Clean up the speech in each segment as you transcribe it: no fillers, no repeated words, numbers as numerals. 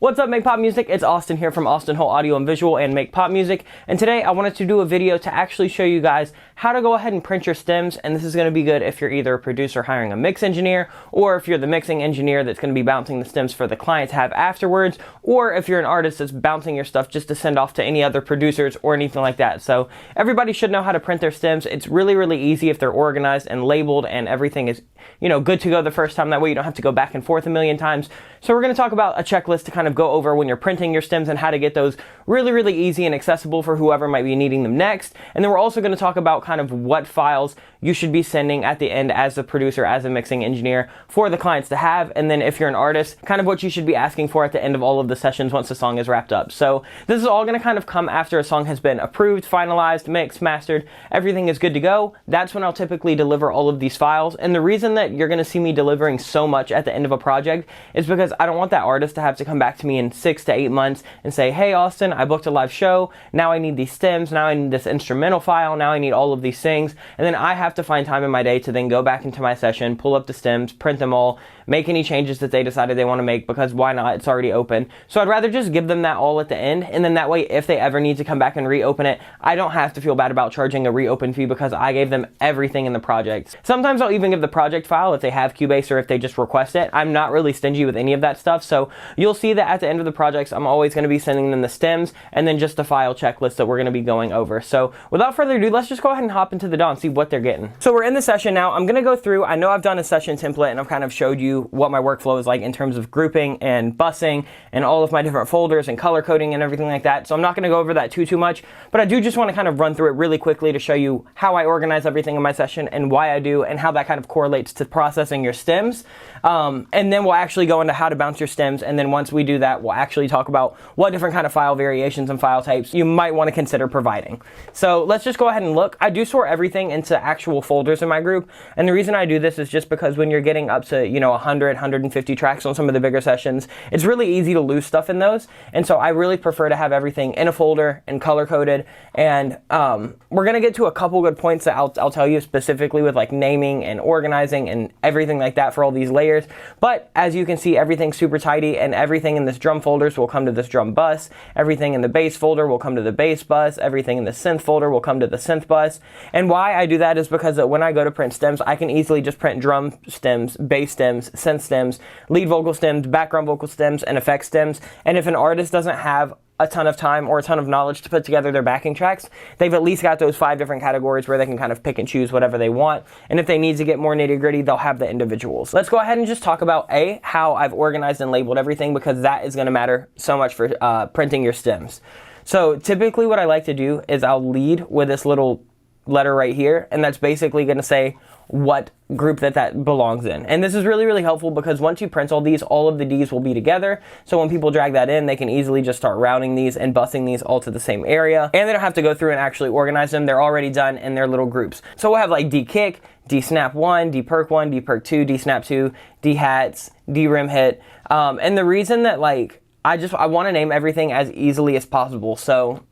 What's up, Make Pop Music? It's Austin here from Austin Holt Audio and Visual and Make Pop Music. And today I wanted to do a video to actually show you guys how to go ahead and print your stems. And this is going to be good if you're either a producer hiring a mix engineer, or if you're the mixing engineer that's going to be bouncing the stems for the client to have afterwards, or if you're an artist that's bouncing your stuff just to send off to any other producers or anything like that. So everybody should know how to print their stems. It's really, really easy if they're organized and labeled and everything is, good to go the first time. That way you don't have to go back and forth a million times. So we're going to talk about a checklist to kind of go over when you're printing your stems and how to get those really, really easy and accessible for whoever might be needing them next. And then we're also going to talk about kind of what files you should be sending at the end as a producer, as a mixing engineer for the clients to have. And then if you're an artist, kind of what you should be asking for at the end of all of the sessions once the song is wrapped up. So this is all going to kind of come after a song has been approved, finalized, mixed, mastered, everything is good to go. That's when I'll typically deliver all of these files. And the reason that you're going to see me delivering so much at the end of a project is because I don't want that artist to have to come back to me in 6 to 8 months and say, hey Austin, I booked a live show, now I need these stems, now I need this instrumental file, now I need all of these things, and then I have to find time in my day to then go back into my session, pull up the stems, print them all, make any changes that they decided they want to make, because why not? It's already open. So I'd rather just give them that all at the end, and then that way if they ever need to come back and reopen it, I don't have to feel bad about charging a reopen fee because I gave them everything in the project. Sometimes I'll even give the project file if they have Cubase or if they just request it. I'm not really stingy with any of that stuff, so you'll see that at the end of the projects I'm always going to be sending them the stems and then just the file checklist that we're going to be going over. So without further ado, let's just go ahead and hop into the DAW and see what they're getting. So we're in the session now. I'm going to go through, I know I've done a session template and I've kind of showed you what my workflow is like in terms of grouping and bussing and all of my different folders and color coding and everything like that. So I'm not going to go over that too much, but I do just want to kind of run through it really quickly to show you how I organize everything in my session and why I do and how that kind of correlates to processing your stems. And then we'll actually go into how to bounce your stems, and then once we do that, we'll actually talk about what different kind of file variations and file types you might want to consider providing. So let's just go ahead and look. I do sort everything into actual folders in my group, and the reason I do this is just because when you're getting up to 100, 150 tracks on some of the bigger sessions, it's really easy to lose stuff in those, and so I really prefer to have everything in a folder and color-coded. And we're going to get to a couple good points that I'll tell you specifically with like naming and organizing and everything like that for all these layers. But as you can see, everything's super tidy, and everything in this drum folders will come to this drum bus. Everything in the bass folder will come to the bass bus. Everything in the synth folder will come to the synth bus. And why I do that is because when I go to print stems, I can easily just print drum stems, bass stems, synth stems, lead vocal stems, background vocal stems, and effects stems. And if an artist doesn't have a ton of time or a ton of knowledge to put together their backing tracks, they've at least got those 5 different categories where they can kind of pick and choose whatever they want. And if they need to get more nitty gritty, they'll have the individuals. Let's go ahead and just talk about how I've organized and labeled everything, because that is going to matter so much for printing your stems. So typically what I like to do is I'll lead with this little letter right here, and that's basically going to say what group that belongs in. And this is really, really helpful because once you print all these, all of the Ds will be together. So when people drag that in, they can easily just start routing these and bussing these all to the same area. And they don't have to go through and actually organize them. They're already done in their little groups. So we'll have like D kick, D snap 1, D perk 1, D perk 2, D snap 2, D hats, D rim hit. And the reason that I want to name everything as easily as possible. So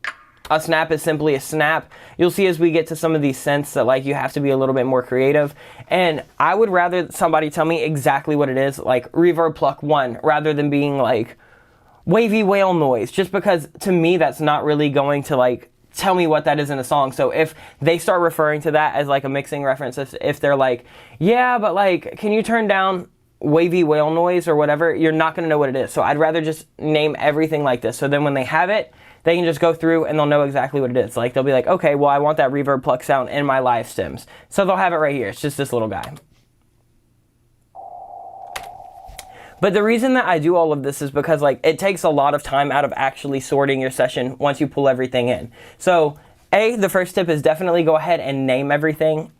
a snap is simply a snap. You'll see as we get to some of these synths that you have to be a little bit more creative. And I would rather somebody tell me exactly what it is, like reverb pluck 1, rather than being like wavy whale noise, just because to me that's not really going to tell me what that is in a song. So if they start referring to that as a mixing reference, if they're like, yeah, but can you turn down wavy whale noise or whatever, you're not going to know what it is. So I'd rather just name everything like this. So then when they have it, they can just go through and they'll know exactly what it is. They'll be like, okay, well, I want that reverb pluck sound in my live stems. So they'll have it right here. It's just this little guy. But the reason that I do all of this is because it takes a lot of time out of actually sorting your session once you pull everything in. So the first tip is definitely go ahead and name everything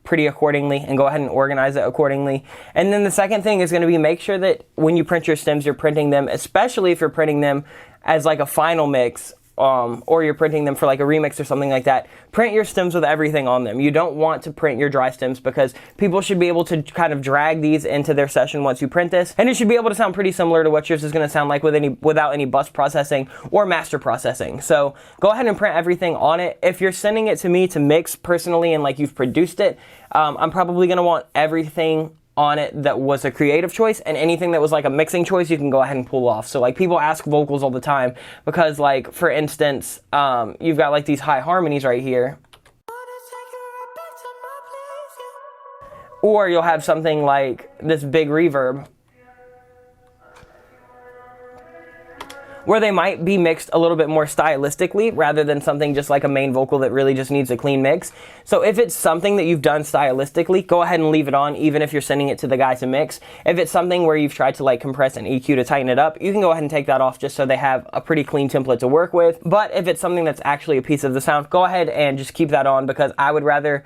pretty accordingly and go ahead and organize it accordingly. And then the second thing is going to be make sure that when you print your stems, you're printing them, especially if you're printing them as a final mix, or you're printing them for a remix or something like that. Print your stems with everything on them. You don't want to print your dry stems because people should be able to kind of drag these into their session once you print this, and it should be able to sound pretty similar to what yours is going to sound like without any bus processing or master processing. So go ahead and print everything on it. If you're sending it to me to mix personally and you've produced it, I'm probably going to want everything on it that was a creative choice, and anything that was like a mixing choice you can go ahead and pull off. So like people ask vocals all the time because, like, for instance, you've got like these high harmonies right here, or you'll have something like this big reverb where they might be mixed a little bit more stylistically rather than something just like a main vocal that really just needs a clean mix. So if it's something that you've done stylistically, go ahead and leave it on, even if you're sending it to the guy to mix. If it's something where you've tried to like compress and EQ to tighten it up, you can go ahead and take that off just so they have a pretty clean template to work with. But if it's something that's actually a piece of the sound, go ahead and just keep that on, because I would rather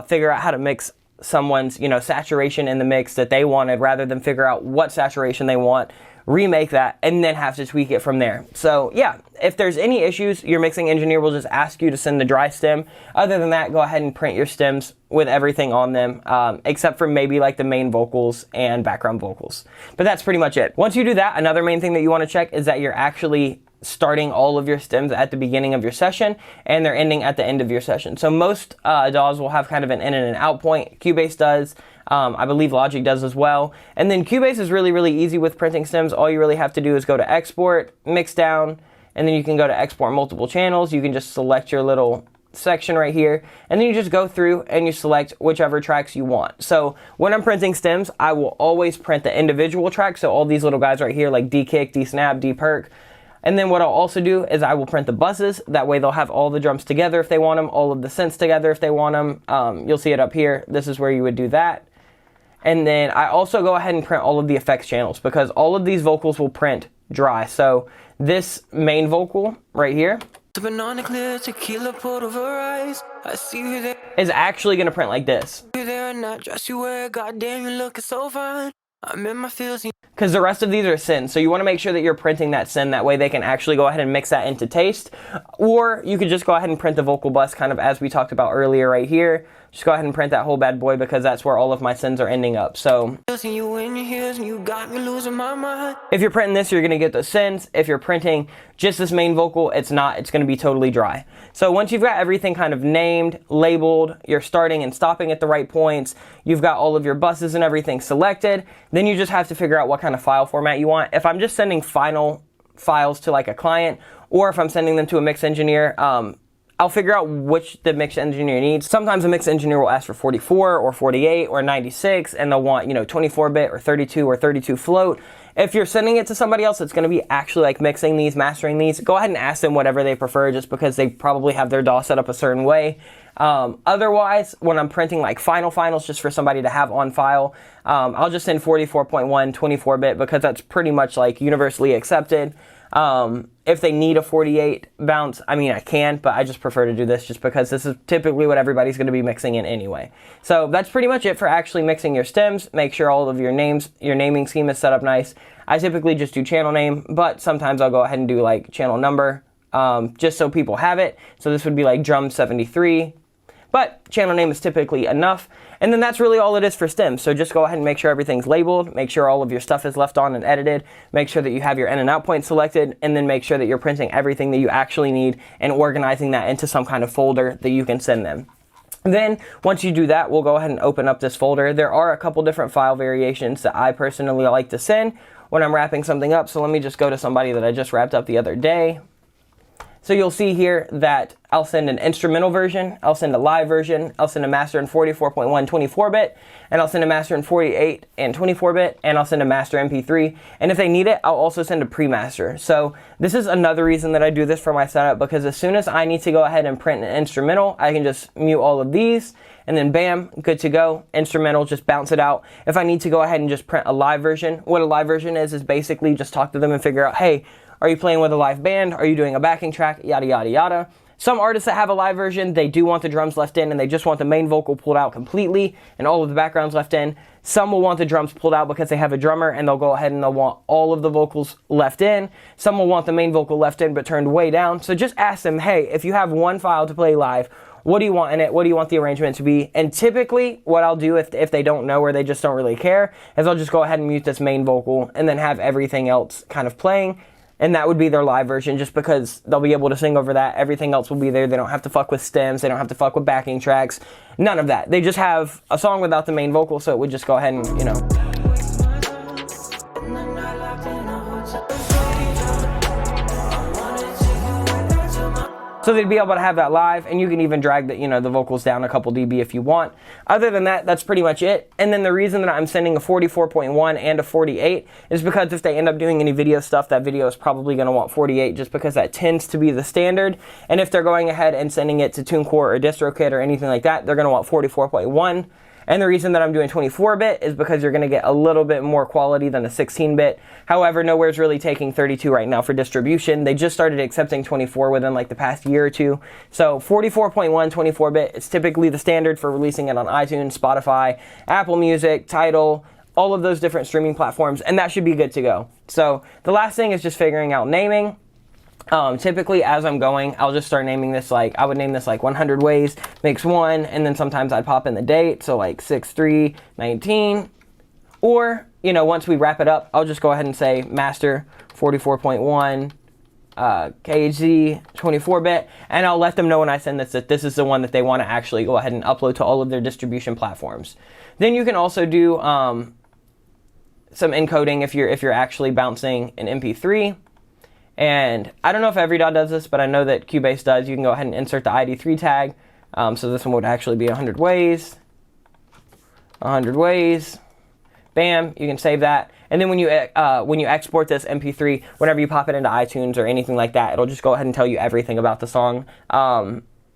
figure out how to mix someone's, you know, saturation in the mix that they wanted, rather than figure out what saturation they want, remake that, and then have to tweak it from there. So yeah, if there's any issues, your mixing engineer will just ask you to send the dry stem. Other than that, go ahead and print your stems with everything on them, except for maybe like the main vocals and background vocals. But that's pretty much it. Once you do that, another main thing that you want to check is that you're actually starting all of your stems at the beginning of your session and they're ending at the end of your session. So most DAWs will have kind of an in and an out point. Cubase does. I believe Logic does as well. And then Cubase is really, really easy with printing stems. All you really have to do is go to export, mix down, and then you can go to export multiple channels. You can just select your little section right here, and then you just go through and you select whichever tracks you want. So when I'm printing stems, I will always print the individual tracks. So all these little guys right here, like D-kick, D-snap, D-perk. And then what I'll also do is I will print the buses. That way they'll have all the drums together if they want them, all of the synths together if they want them. You'll see it up here. This is where you would do that. And then I also go ahead and print all of the effects channels, because all of these vocals will print dry. So this main vocal right here is actually going to print like this, because the rest of these are synths. So you want to make sure that you're printing that synth. That way they can actually go ahead and mix that into taste. Or you could just go ahead and print the vocal bus, kind of as we talked about earlier right here. Just go ahead and print that whole bad boy, because that's where all of my synths are ending up. So if you're printing this, you're going to get the synths. If you're printing just this main vocal, it's not. It's going to be totally dry. So once you've got everything kind of named, labeled, you're starting and stopping at the right points, you've got all of your buses and everything selected, then you just have to figure out what kind of file format you want. If I'm just sending final files to like a client, or if I'm sending them to a mix engineer, I'll figure out which the mix engineer needs. Sometimes a mix engineer will ask for 44 or 48 or 96, and they'll want, you know, 24-bit or 32 float. If you're sending it to somebody else that's going to be actually like mixing these, mastering these, go ahead and ask them whatever they prefer, just because they probably have their DAW set up a certain way. Otherwise, when I'm printing like finals just for somebody to have on file, I'll just send 44.1 24-bit, because that's pretty much like universally accepted. If they need a 48 bounce, I mean, I can, but I just prefer to do this just because this is typically what everybody's going to be mixing in anyway. So that's pretty much it for actually mixing your stems. Make sure all of your names, your naming scheme is set up nice. I typically just do channel name, but sometimes I'll go ahead and do like channel number, just so people have it. So this would be like drum 73. But channel name is typically enough. And then that's really all it is for stems. So just go ahead and make sure everything's labeled, make sure all of your stuff is left on and edited, make sure that you have your in and out point selected, and then make sure that you're printing everything that you actually need and organizing that into some kind of folder that you can send them. Then once you do that, we'll go ahead and open up this folder. There are a couple different file variations that I personally like to send when I'm wrapping something up. So let me just go to somebody that I just wrapped up the other day. So you'll see here that I'll send an instrumental version, I'll send a live version, I'll send a master in 44.1 24-bit, and I'll send a master in 48 and 24-bit, and I'll send a master MP3. And if they need it, I'll also send a pre-master. So this is another reason that I do this for my setup, because as soon as I need to go ahead and print an instrumental, I can just mute all of these, and then bam, good to go. Instrumental, just bounce it out. If I need to go ahead and just print a live version, what a live version is basically just talk to them and figure out, hey, are you playing with a live band? Are you doing a backing track? Yada, yada, yada. Some artists that have a live version, they do want the drums left in and they just want the main vocal pulled out completely and all of the backgrounds left in. Some will want the drums pulled out because they have a drummer and they'll go ahead and they'll want all of the vocals left in. Some will want the main vocal left in but turned way down. So just ask them, hey, if you have one file to play live, what do you want in it? What do you want the arrangement to be? And typically what I'll do if they don't know or they just don't really care is I'll just go ahead and mute this main vocal and then have everything else kind of playing. And that would be their live version just because they'll be able to sing over that. Everything else will be there. They don't have to fuck with stems. They don't have to fuck with backing tracks. None of that. They just have a song without the main vocal, so it would just go ahead and, you know. So they'd be able to have that live, and you can even drag the, you know, the vocals down a couple dB if you want. Other than that, that's pretty much it. And then the reason that I'm sending a 44.1 and a 48 is because if they end up doing any video stuff, that video is probably going to want 48 just because that tends to be the standard. And if they're going ahead and sending it to TuneCore or DistroKid or anything like that, they're going to want 44.1. And the reason that I'm doing 24-bit is because you're going to get a little bit more quality than a 16-bit. However, nowhere's really taking 32 right now for distribution. They just started accepting 24 within like the past year or two. So 44.1, 24-bit is typically the standard for releasing it on iTunes, Spotify, Apple Music, Tidal, all of those different streaming platforms, and that should be good to go. So the last thing is just figuring out naming. Typically, as I'm going, I'll just start naming this like, I would name this like 100 Ways, Mix 1, and then sometimes I'd pop in the date, so like 6/3/19. Or, you know, once we wrap it up, I'll just go ahead and say Master 44.1, KHZ 24-bit, and I'll let them know when I send this that this is the one that they want to actually go ahead and upload to all of their distribution platforms. Then you can also do some encoding if you're actually bouncing an MP3. And I don't know if every DAW does this, but I know that Cubase does. You can go ahead and insert the ID3 tag. So this one would actually be 100 ways. 100 ways. Bam, you can save that. And then when you export this MP3, whenever you pop it into iTunes or anything like that, it'll just go ahead and tell you everything about the song.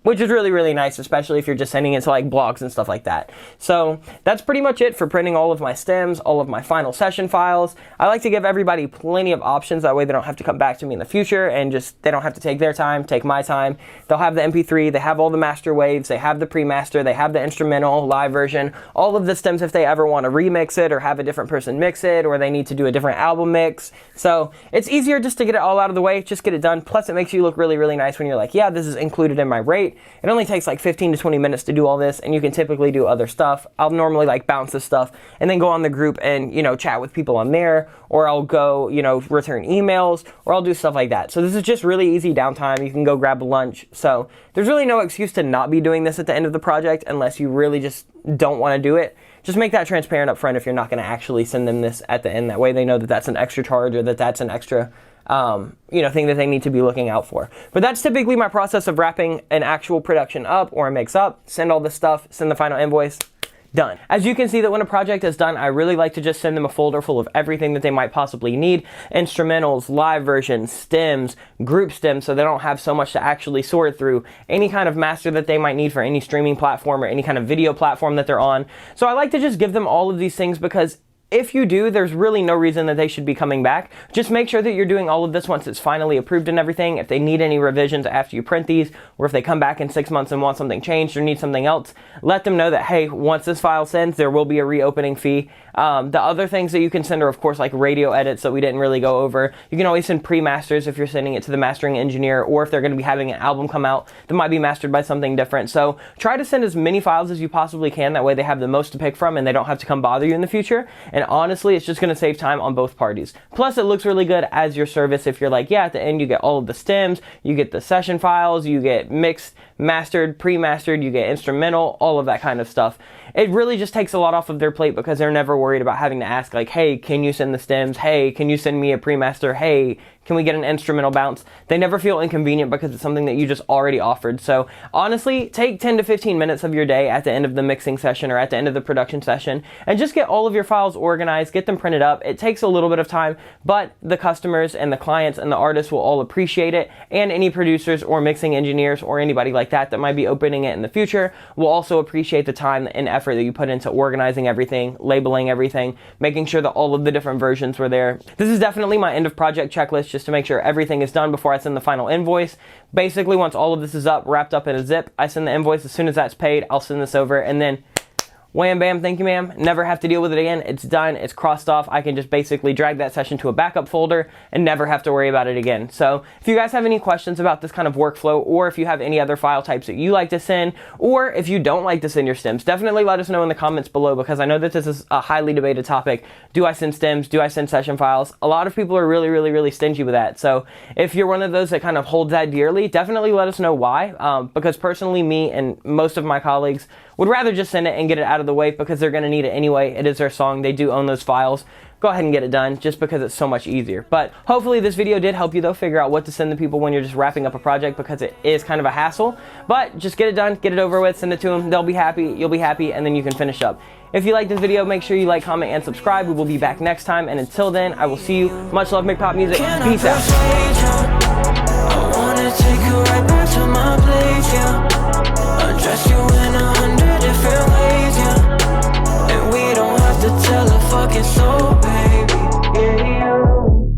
Which is really, really nice, especially if you're just sending it to like blogs and stuff like that. So that's pretty much it for printing all of my stems, all of my final session files. I like to give everybody plenty of options. That way they don't have to come back to me in the future and just, they don't have to take their time, take my time. They'll have the MP3, they have all the master waves, they have the pre-master, they have the instrumental, live version, all of the stems if they ever want to remix it or have a different person mix it, or they need to do a different album mix. So it's easier just to get it all out of the way, just get it done. Plus it makes you look really, really nice when you're like, yeah, this is included in my rate. It only takes like 15 to 20 minutes to do all this, and you can typically do other stuff. I'll normally like bounce this stuff and then go on the group and, you know, chat with people on there, or I'll go, you know, return emails, or I'll do stuff like that. So this is just really easy downtime. You can go grab lunch. So there's really no excuse to not be doing this at the end of the project unless you really just don't want to do it. Just make that transparent up front if you're not going to actually send them this at the end. That way they know that that's an extra charge or that that's an extra you know, thing that they need to be looking out for. But that's typically my process of wrapping an actual production up or a mix up, send all this stuff, send the final invoice, done. As you can see that when a project is done, I really like to just send them a folder full of everything that they might possibly need. Instrumentals, live versions, stems, group stems, so they don't have so much to actually sort through. Any kind of master that they might need for any streaming platform or any kind of video platform that they're on. So I like to just give them all of these things because if you do, there's really no reason that they should be coming back. Just make sure that you're doing all of this once it's finally approved and everything. If they need any revisions after you print these, or if they come back in 6 months and want something changed or need something else, let them know that, hey, once this file sends, there will be a reopening fee. The other things that you can send are, of course, like radio edits that we didn't really go over. You can always send pre-masters if you're sending it to the mastering engineer, or if they're going to be having an album come out that might be mastered by something different. So try to send as many files as you possibly can. That way they have the most to pick from and they don't have to come bother you in the future. And honestly, it's just going to save time on both parties. Plus, it looks really good as your service if you're like, yeah, at the end you get all of the stems, you get the session files, you get mixed, mastered, pre-mastered, you get instrumental, all of that kind of stuff. It really just takes a lot off of their plate because they're never worried about having to ask like, hey, can you send the stems? Hey, can you send me a pre-master? Hey, can we get an instrumental bounce? They never feel inconvenient because it's something that you just already offered. So honestly, take 10 to 15 minutes of your day at the end of the mixing session or at the end of the production session and just get all of your files organized, get them printed up. It takes a little bit of time, but the customers and the clients and the artists will all appreciate it, and any producers or mixing engineers or anybody like that that might be opening it in the future will also appreciate the time and effort that you put into organizing everything, labeling everything, making sure that all of the different versions were there. This is definitely my end of project checklist, just to make sure everything is done before I send the final invoice. Basically, once all of this is up, wrapped up in a zip, I send the invoice. As soon as that's paid, I'll send this over, and then wham bam, thank you ma'am, never have to deal with it again. It's done, it's crossed off. I can just basically drag that session to a backup folder and never have to worry about it again. So if you guys have any questions about this kind of workflow, or if you have any other file types that you like to send, or if you don't like to send your stems, definitely let us know in the comments below, because I know that this is a highly debated topic. Do I send stems? Do I send session files? A lot of people are really stingy with that. So if you're one of those that kind of holds that dearly, definitely let us know why, because personally, me and most of my colleagues would rather just send it and get it out of the way, because they're going to need it anyway. It is their song. They do own those files. Go ahead and get it done, just because it's so much easier. But hopefully this video did help you though figure out what to send to people when you're just wrapping up a project, because it is kind of a hassle. But just get it done, get it over with, send it to them. They'll be happy, you'll be happy, and then you can finish up. If you like this video, make sure you like, comment, and subscribe. We will be back next time, and until then, I will see you. Much love, make pop music. Peace out.